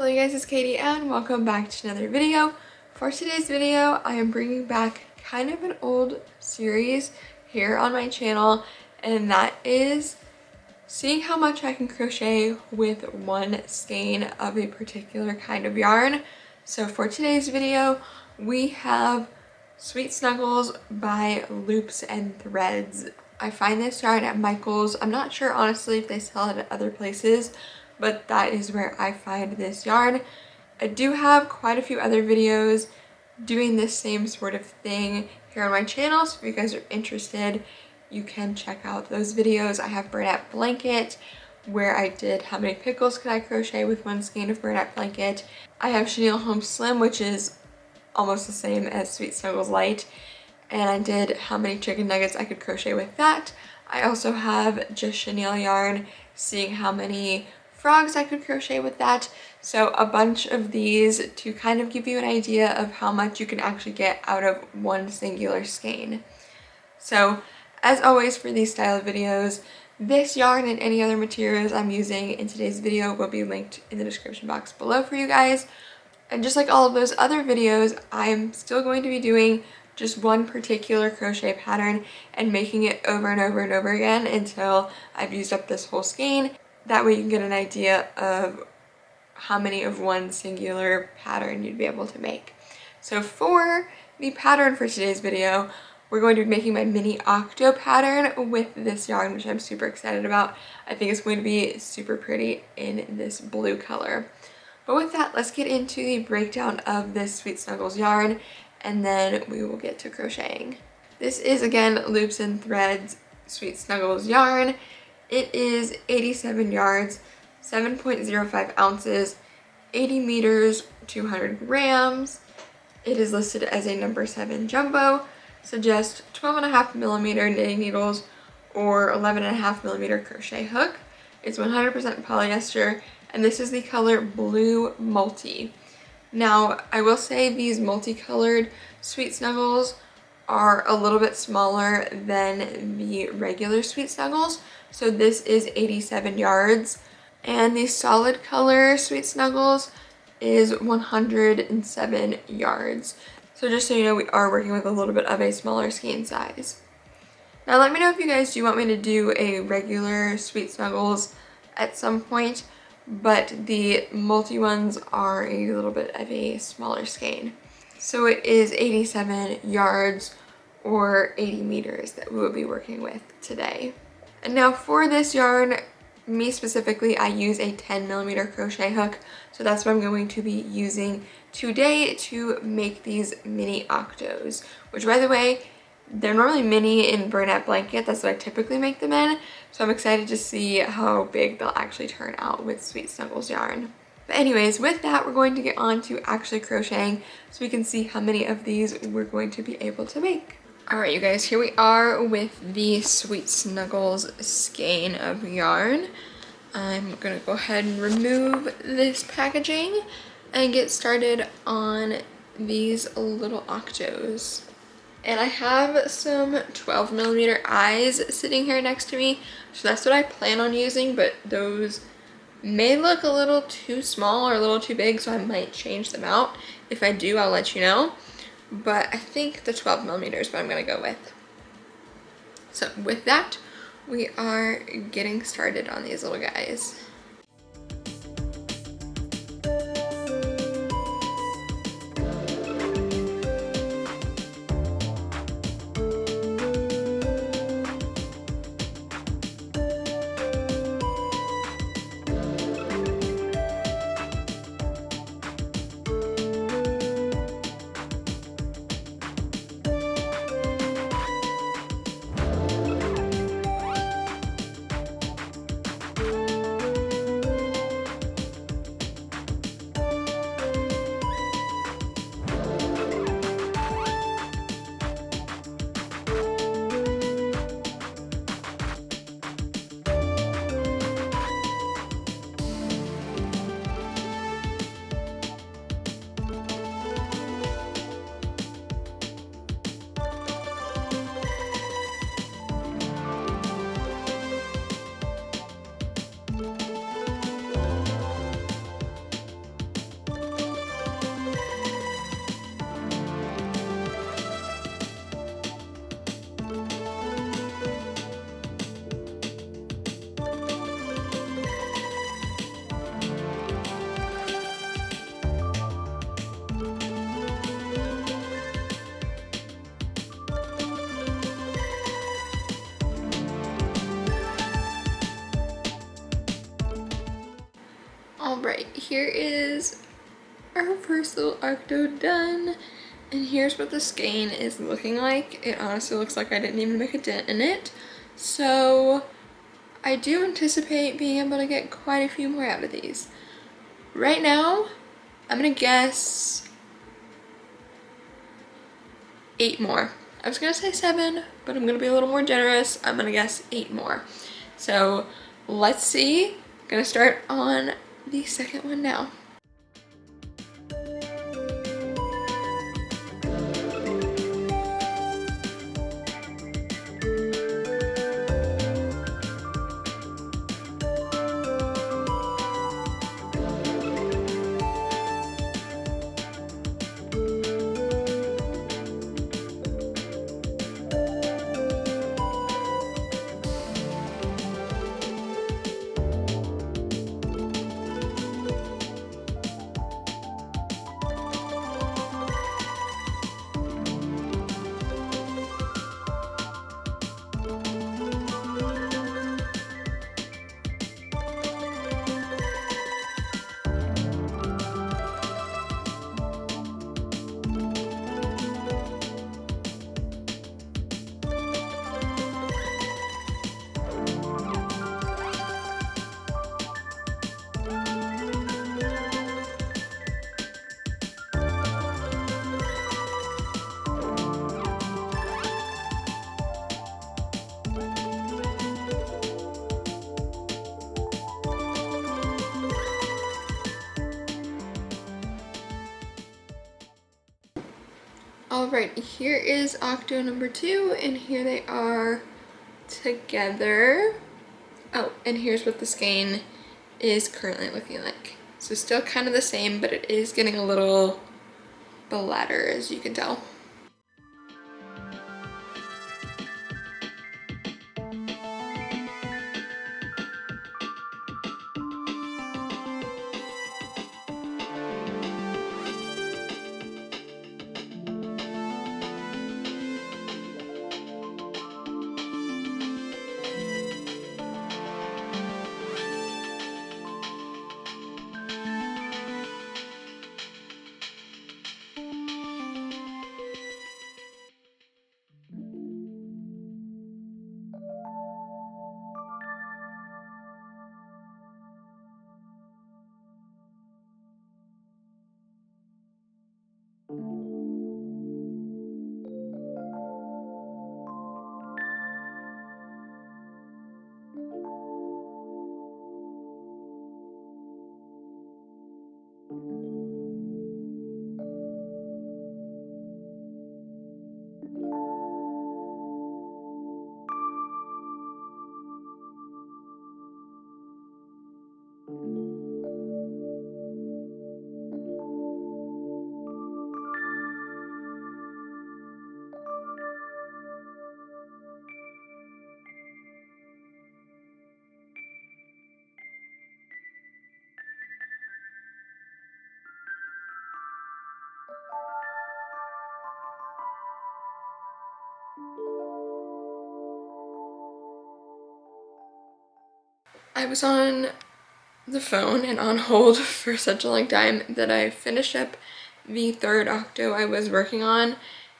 Hello you guys, it's Katie and welcome back to another video. For today's video, I am bringing back kind of an old series here on my channel, and that is seeing how much I can crochet with one skein of a particular kind of yarn. So for today's video, we have Sweet Snuggles by Loops and Threads. I find this yarn at Michael's. I'm not sure honestly if they sell it at other places, but that is where I find this yarn. I do have quite a few other videos doing this same sort of thing here on my channel, so if you guys are interested, you can check out those videos. I have Bernat Blanket, where I did how many pickles could I crochet with one skein of Bernat Blanket. I have Chenille Home Slim, which is almost the same as Sweet Snuggles Light, and I did how many chicken nuggets I could crochet with that. I also have just chenille yarn, seeing how many frogs I could crochet with that. So a bunch of these to kind of give you an idea of how much you can actually get out of one singular skein. So as always for these style of videos, this yarn and any other materials I'm using in today's video will be linked in the description box below for you guys. And just like all of those other videos, I'm still going to be doing just one particular crochet pattern and making it over and over and over again until I've used up this whole skein. That way you can get an idea of how many of one singular pattern you'd be able to make. So for the pattern for today's video, we're going to be making my mini octo pattern with this yarn, which I'm super excited about. I think it's going to be super pretty in this blue color. But with that, let's get into the breakdown of this Sweet Snuggles yarn, and then we will get to crocheting. This is, again, Loops and Threads Sweet Snuggles yarn. It is 87 yards, 7.05 ounces, 80 meters, 200 grams. It is listed as a number 7 jumbo. Suggest 12.5 millimeter knitting needles or 11.5 millimeter crochet hook. It's 100% polyester, and this is the color Blue Multi. Now, I will say these multicolored Sweet Snuggles are a little bit smaller than the regular Sweet Snuggles. So this is 87 yards, and the solid color Sweet Snuggles is 107 yards. So just so you know, we are working with a little bit of a smaller skein size. Now let me know if you guys do want me to do a regular Sweet Snuggles at some point, but the multi ones are a little bit of a smaller skein. So it is 87 yards or 80 meters that we will be working with today. And now for this yarn, me specifically, I use a 10 millimeter crochet hook. So that's what I'm going to be using today to make these mini octos, which by the way, they're normally mini in Bernat Blanket. That's what I typically make them in. So I'm excited to see how big they'll actually turn out with Sweet Snuggles yarn. But anyways, with that, we're going to get on to actually crocheting so we can see how many of these we're going to be able to make. Alright you guys, here we are with the Sweet Snuggles skein of yarn. I'm gonna go ahead and remove this packaging and get started on these little octos. And I have some 12 millimeter eyes sitting here next to me, so that's what I plan on using, but those may look a little too small or a little too big, so I might change them out. If I do, I'll let you know. But I think the 12 millimeters is what I'm gonna go with. So with that, we are getting started on these little guys. here is our first little octo done. And here's what the skein is looking like. It honestly looks like I didn't even make a dent in it. So I do anticipate being able to get quite a few more out of these. Right now, I'm gonna guess 8 more. I was gonna say 7, but I'm gonna be a little more generous. I'm gonna guess 8 more. So let's see. I'm gonna start on the second one now. Alright, here is octo number 2, and here they are together. Oh, and here's what the skein is currently looking like. So still kind of the same, but it is getting a little bladder, as you can tell. I was on the phone and on hold for such a long time that I finished up the 3rd octo I was working on,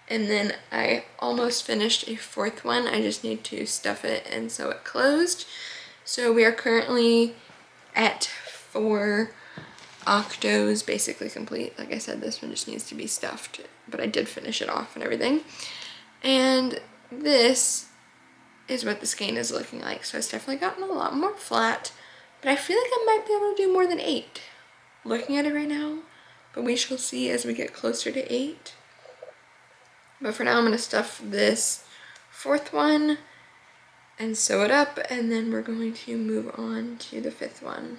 and then I almost finished a 4th one. I just need to stuff it and sew it closed. So we are currently at 4 octos basically complete. Like I said, this one just needs to be stuffed, but I did finish it off and everything. And this is what the skein is looking like. So it's definitely gotten a lot more flat, but I feel like I might be able to do more than 8 looking at it right now, but we shall see as we get closer to 8. But for now, I'm going to stuff this 4th one and sew it up, and then we're going to move on to the 5th one.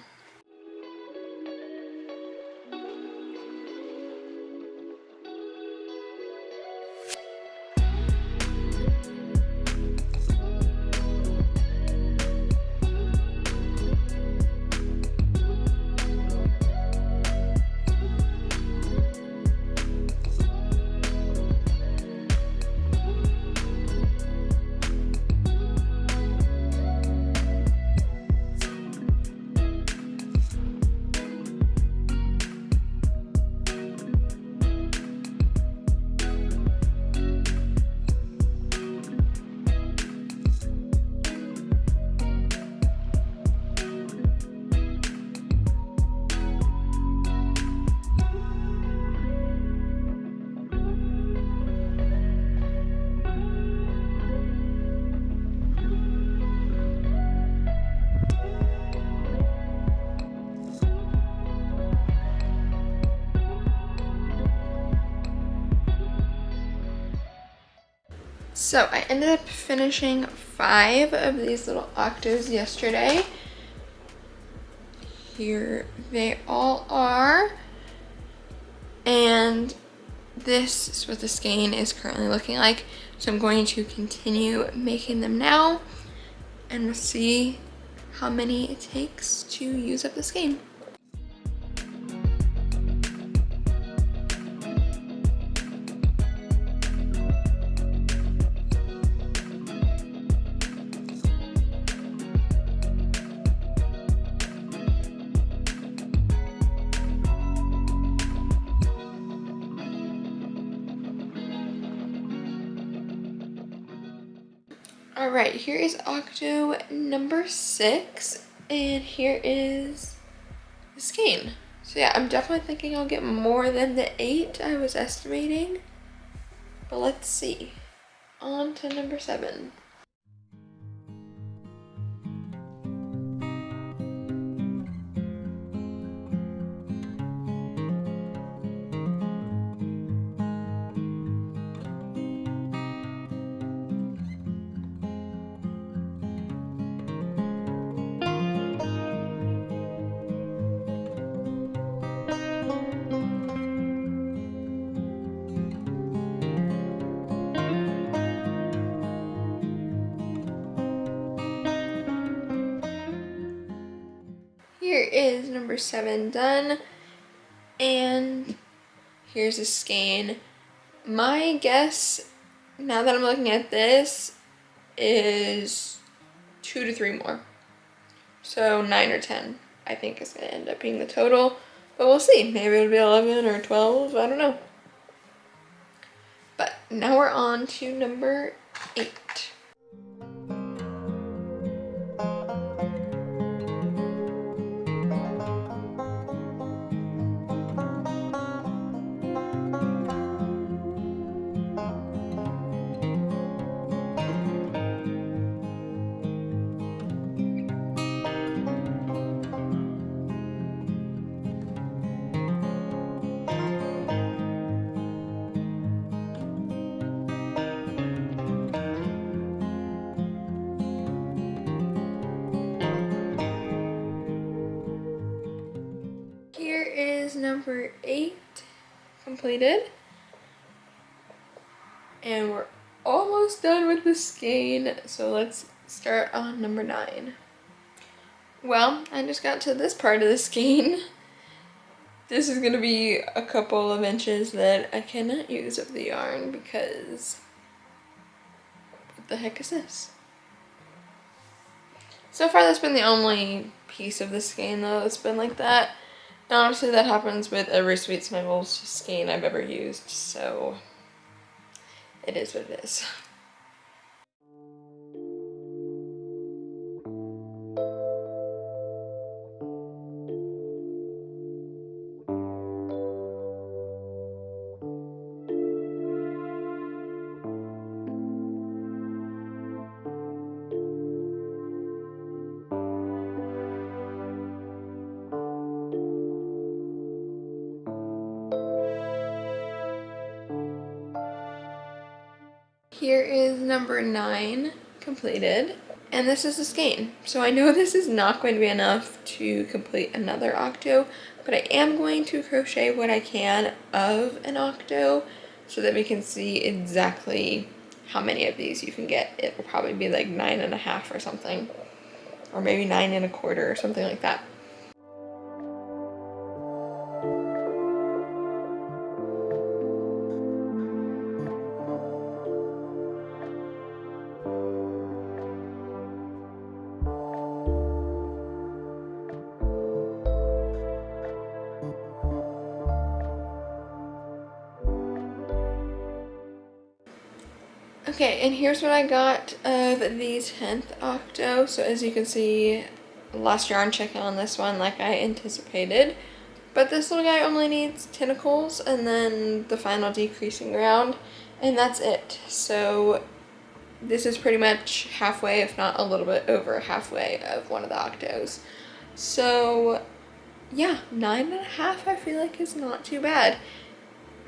So I ended up finishing 5 of these little octos yesterday. Here they all are. And this is what the skein is currently looking like. So I'm going to continue making them now, and we'll see how many it takes to use up the skein. All right, here is octo number 6, and here is the skein. So yeah, I'm definitely thinking I'll get more than the 8 I was estimating, but let's see. On to number 7. Here is number 7 done, and here's the skein. My guess, now that I'm looking at this, is 2 to 3 more. So 9 or 10, I think, is going to end up being the total. But we'll see. Maybe it'll be 11 or 12. I don't know. But now we're on to number 8. Here is number 8 completed, and we're almost done with the skein, so let's start on number 9. Well, I just got to this part of the skein. This is gonna be a couple of inches that I cannot use of the yarn because what the heck is this? So far that's been the only piece of the skein though that's been like that. And honestly, that happens with every Sweet Snuggles skein I've ever used, so it is what it is. Here is number 9 completed, and this is the skein. So I know this is not going to be enough to complete another octo, but I am going to crochet what I can of an octo so that we can see exactly how many of these you can get. It will probably be like 9.5 or something, or maybe 9.25 or something like that. Okay, and here's what I got of the 10th octo. So as you can see, last yarn check on this one like I anticipated. But this little guy only needs tentacles and then the final decreasing round, and that's it. So this is pretty much halfway, if not a little bit over halfway of one of the octos. So yeah, 9.5 I feel like is not too bad.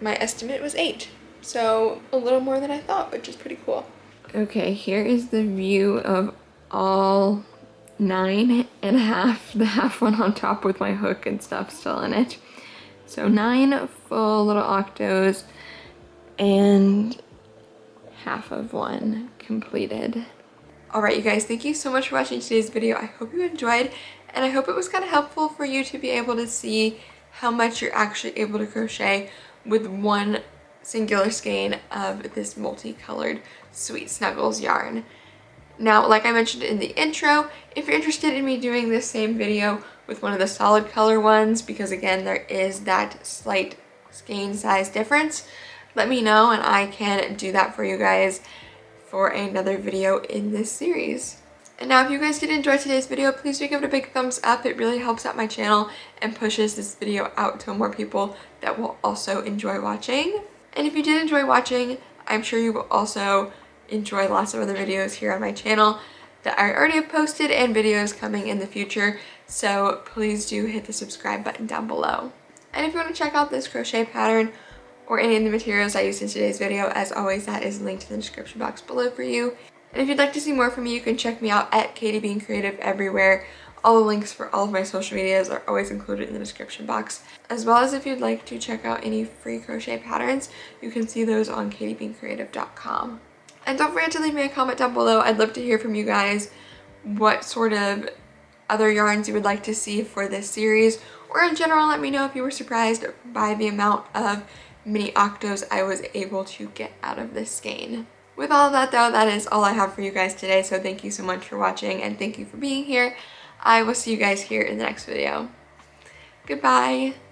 My estimate was 8. So a little more than I thought, which is pretty cool. Okay, here is the view of all 9.5, the half one on top with my hook and stuff still in it. So 9 full little octos and half of one completed. Alright you guys, thank you so much for watching today's video. I hope you enjoyed, and I hope it was kind of helpful for you to be able to see how much you're actually able to crochet with one singular skein of this multicolored Sweet Snuggles yarn. Now, like I mentioned in the intro, if you're interested in me doing this same video with one of the solid color ones, because again, there is that slight skein size difference, let me know and I can do that for you guys for another video in this series. And now if you guys did enjoy today's video, please do give it a big thumbs up. It really helps out my channel and pushes this video out to more people that will also enjoy watching. And if you did enjoy watching, I'm sure you will also enjoy lots of other videos here on my channel that I already have posted and videos coming in the future. So please do hit the subscribe button down below. And if you want to check out this crochet pattern or any of the materials I used in today's video, as always, that is linked in the description box below for you. And if you'd like to see more from me, you can check me out at Katie Being Creative everywhere. All the links for all of my social medias are always included in the description box. As well as if you'd like to check out any free crochet patterns, you can see those on katiebeingcreative.com. And don't forget to leave me a comment down below. I'd love to hear from you guys what sort of other yarns you would like to see for this series. Or in general, let me know if you were surprised by the amount of mini octos I was able to get out of this skein. With all of that though, that is all I have for you guys today, so thank you so much for watching and thank you for being here. I will see you guys here in the next video. Goodbye!